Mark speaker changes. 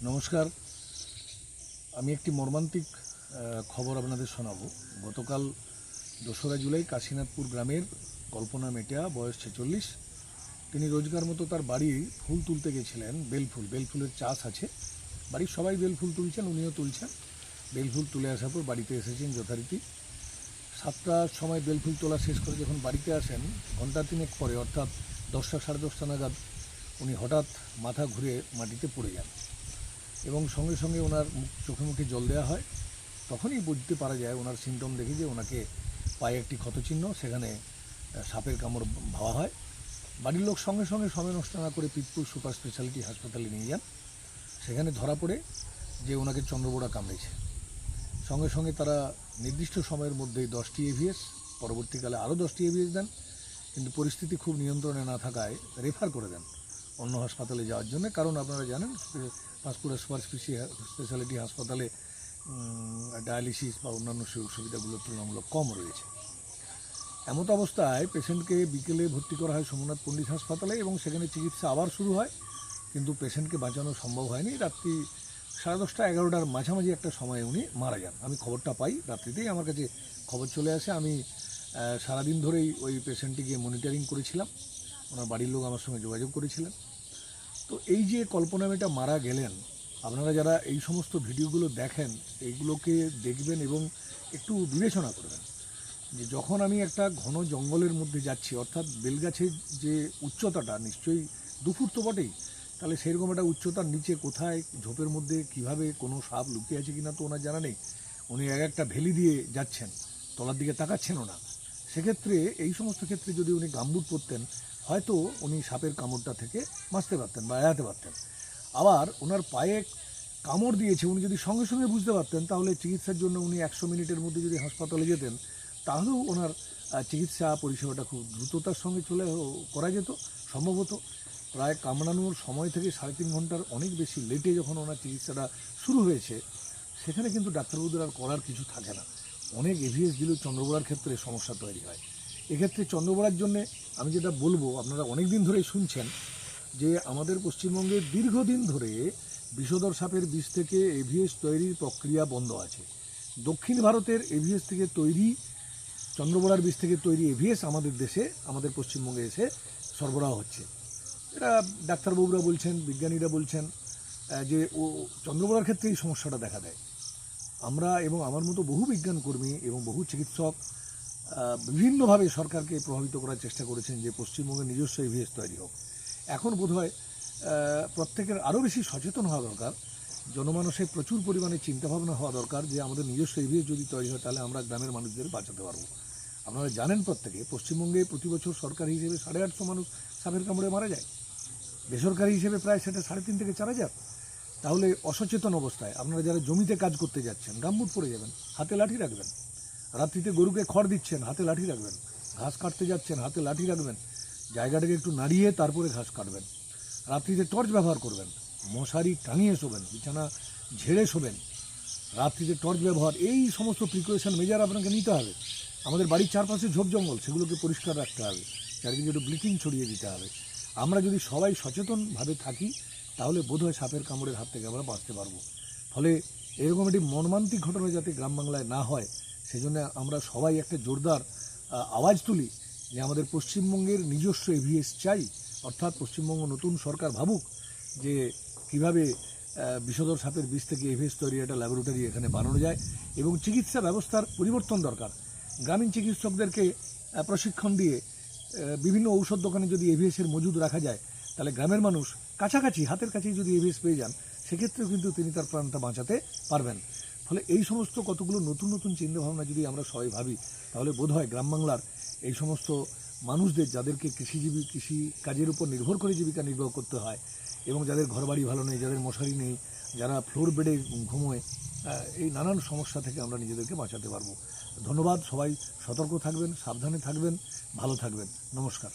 Speaker 1: নমস্কার। আমি একটি মর্মান্তিক খবর আপনাদের শোনাবো। গতকাল 2রা জুলাই কাশীনাথপুর গ্রামের কল্পনা মেটিয়া, বয়স 46। তিনি রোজগার মতো তার বাড়ি ফুল তুলতে গেছিলেন। বেলফুলের চাষ আছে, বাড়ির সবাই বেলফুল তুলছেন, উনিও তুলছেন। বেলফুল তুলে আসার পর বাড়িতে এসেছেন যথারীতি। 7টার সময় বেলফুল তোলা শেষ করে যখন বাড়িতে আসেন, ঘন্টা তিনেক পরে অর্থাৎ 10টা সাড়ে 10টা নাগাদ উনি হঠাৎ মাথা ঘুরে মাটিতে পড়ে যান এবং সঙ্গে সঙ্গে ওনার চোখে মুখে জল দেওয়া হয়। তখনই বুঝতে পারা যায় ওনার সিমটম দেখে যে ওনাকে পায়ে একটি ক্ষতচিহ্ন, সেখানে সাপের কামড় ভাবা হয়। বাড়ির লোক সঙ্গে সঙ্গে সময় নষ্ট না করে পিতপুর সুপার স্পেশালিটি হাসপাতালে নিয়ে যান। সেখানে ধরা পড়ে যে ওনাকে চন্দ্রবোড়া কামড়েছে। সঙ্গে সঙ্গে তারা নির্দিষ্ট সময়ের মধ্যেই 10টি এভিএস, পরবর্তীকালে আরও 10টি এভিএস দেন, কিন্তু পরিস্থিতি খুব নিয়ন্ত্রণে না থাকায় রেফার করে দেন অন্য হাসপাতালে যাওয়ার জন্য। কারণ আপনারা জানেন পাঁশকুড়া সুপার স্পেশালিটি হাসপাতালে ডায়ালিসিস বা অন্যান্য সুবিধাগুলো তুলনামূলক কম রয়েছে। এমত অবস্থায় পেশেন্টকে বিকেলে ভর্তি করা হয় সোমনাথ পণ্ডিত হাসপাতালে এবং সেখানে চিকিৎসা আবার শুরু হয়, কিন্তু পেশেন্টকে বাঁচানো সম্ভব হয়নি। রাত্রি 10:30 11টার মাঝামাঝি একটা সময়ে উনি মারা যান। আমি খবরটা পাই রাত্রিতেই, আমার কাছে খবর চলে আসে। আমি সারাদিন ধরেই ওই পেশেন্টটিকে মনিটরিং করেছিলাম, ওনার বাড়ির লোক আমার সঙ্গে যোগাযোগ করেছিলেন। তো এই যে কল্পনা মেটা মারা গেলেন, আপনারা যারা এই সমস্ত ভিডিওগুলো দেখেন এইগুলোকে দেখবেন এবং একটু বিবেচনা করবেন যে যখন আমি একটা ঘন জঙ্গলের মধ্যে যাচ্ছি, অর্থাৎ বেলগাছের যে উচ্চতাটা নিশ্চয়ই 2 ফুট তো বটেই, তাহলে সেরকম একটা উচ্চতার নিচে কোথায় ঝোপের মধ্যে কিভাবে কোনো সাপ লুকিয়ে আছে কিনা তো ওনার জানা নেই। উনি একটা ভ্যালি দিয়ে যাচ্ছেন, তলার দিকে তাকাচ্ছেনও না। সেক্ষেত্রে এই সমস্ত ক্ষেত্রে যদি উনি গামবুট পরতেন, হয়তো উনি সাপের কামড়টা থেকে বাঁচতে পারতেন বা এড়াতে পারতেন। আবার ওনার পায়ে কামড় দিয়েছে, উনি যদি সঙ্গে সঙ্গে বুঝতে পারতেন, তাহলে চিকিৎসার জন্য উনি 100 মিনিটের মধ্যে যদি হাসপাতালে যেতেন, তাহলেও ওনার চিকিৎসা পরিষেবাটা খুব দ্রুততার সঙ্গে করা যেত। সম্ভবত প্রায় কামড়ানোর সময় থেকে 3.5 ঘন্টার অনেক বেশি লেটে যখন ওনার চিকিৎসাটা শুরু হয়েছে, সেখানে কিন্তু ডাক্তারবাবুদের আর করার কিছু থাকে না। অনেক এভিএস দিলেও চন্দ্রবোড়ার ক্ষেত্রে সমস্যা তৈরি হয়। এক্ষেত্রে চন্দ্রবোড়ার জন্যে আমি যেটা বলবো, আপনারা অনেক দিন ধরেই শুনছেন যে আমাদের পশ্চিমবঙ্গে দীর্ঘদিন ধরে বিষধর সাপের বিষ থেকে এভিএস তৈরির প্রক্রিয়া বন্ধ আছে। দক্ষিণ ভারতের এভিএস থেকে তৈরি, চন্দ্রবোড়ার বিষ থেকে তৈরি এভিএস আমাদের দেশে, আমাদের পশ্চিমবঙ্গে এসে সরবরাহ হচ্ছে। এটা ডাক্তারবাবুরা বলছেন, বিজ্ঞানীরা বলছেন যে চন্দ্রবোড়ার ক্ষেত্রে এই সমস্যাটা দেখা দেয়। আমরা এবং আমার মতো বহু বিজ্ঞানকর্মী এবং বহু চিকিৎসক বিভিন্নভাবে সরকারকে প্রভাবিত করার চেষ্টা করেছেন যে পশ্চিমবঙ্গের নিজস্ব এভিএস তৈরি হোক। এখন বোধহয় প্রত্যেকের আরও বেশি সচেতন হওয়া দরকার, জনমানসে প্রচুর পরিমাণে চিন্তাভাবনা হওয়া দরকার যে আমাদের নিজস্ব এভিএস যদি তৈরি হয় তাহলে আমরা গ্রামের মানুষদের বাঁচাতে পারবো। আপনারা জানেন প্রত্যেকে, পশ্চিমবঙ্গে প্রতি বছর সরকারি হিসেবে 850 মানুষ সাপের কামড়ে মারা যায়, বেসরকারি হিসেবে প্রায় সেটা 3.5 থেকে 4,000। তাহলে অসচেতন অবস্থায় আপনারা যারা জমিতে কাজ করতে যাচ্ছেন, গামবুট পরে যাবেন, হাতে লাঠি রাখবেন। রাত্রিতে গরুকে খড় দিচ্ছেন, হাতে লাঠি রাখবেন। ঘাস কাটতে যাচ্ছেন, হাতে লাঠি রাখবেন। জায়গাটাকে একটু নাড়িয়ে তারপরে ঘাস কাটবেন। রাত্রিতে টর্চ ব্যবহার করবেন, মশারি টাঙিয়ে শোবেন, বিছানা ঝেড়ে শোবেন। রাত্রিতে টর্চ ব্যবহার, এই সমস্ত প্রিকশন মেজার আপনাকে নিতে হবে। আমাদের বাড়ির চারপাশে ঝোপ জঙ্গল, সেগুলোকে পরিষ্কার রাখতে হবে, চারিদিকে একটু ব্লিচিং ছড়িয়ে দিতে হবে। আমরা যদি সবাই সচেতনভাবে থাকি, তাহলে বোধহয় সাপের কামড়ের হাত থেকে আমরা বাঁচতে পারবো। ফলে এরকম একটি মর্মান্তিক ঘটনা যাতে গ্রাম বাংলায় না হয়, সেজন্য আমরা সবাই একটা জোরদার আওয়াজ তুলি যে আমাদের পশ্চিমবঙ্গের নিজস্ব এভিএস চাই। অর্থাৎ পশ্চিমবঙ্গ নতুন সরকার ভাবুক যে কীভাবে বিষধর সাপের বিষ থেকে এভিএস তৈরি একটা ল্যাবরেটরি এখানে বানানো যায়, এবং চিকিৎসা ব্যবস্থার পরিবর্তন দরকার। গ্রামীণ চিকিৎসকদেরকে প্রশিক্ষণ দিয়ে বিভিন্ন ঔষধ দোকানে যদি এভিএসের মজুদ রাখা যায়, তাহলে গ্রামের মানুষ কাছাকাছি, হাতের কাছেই যদি এভিএস পেয়ে যান, সেক্ষেত্রেও কিন্তু তিনি তার প্রাণটা বাঁচাতে পারবেন। ফলে এই সমস্ত কতগুলো নতুন নতুন চিন্তাভাবনা যদি আমরা সবাই ভাবি, তাহলে বোধহয় গ্রাম বাংলার এই সমস্ত মানুষদের, যাদেরকে কৃষি কাজের উপর নির্ভর করে জীবিকা নির্বাহ করতে হয়, এবং যাদের ঘরবাড়ি ভালো নেই, যাদের মশারি নেই, যারা ফ্লোর বেডে ঘুমোয়, এই নানান সমস্যা থেকে আমরা নিজেদেরকে বাঁচাতে পারবো। ধন্যবাদ। সবাই সতর্ক থাকবেন, সাবধানে থাকবেন, ভালো থাকবেন। নমস্কার।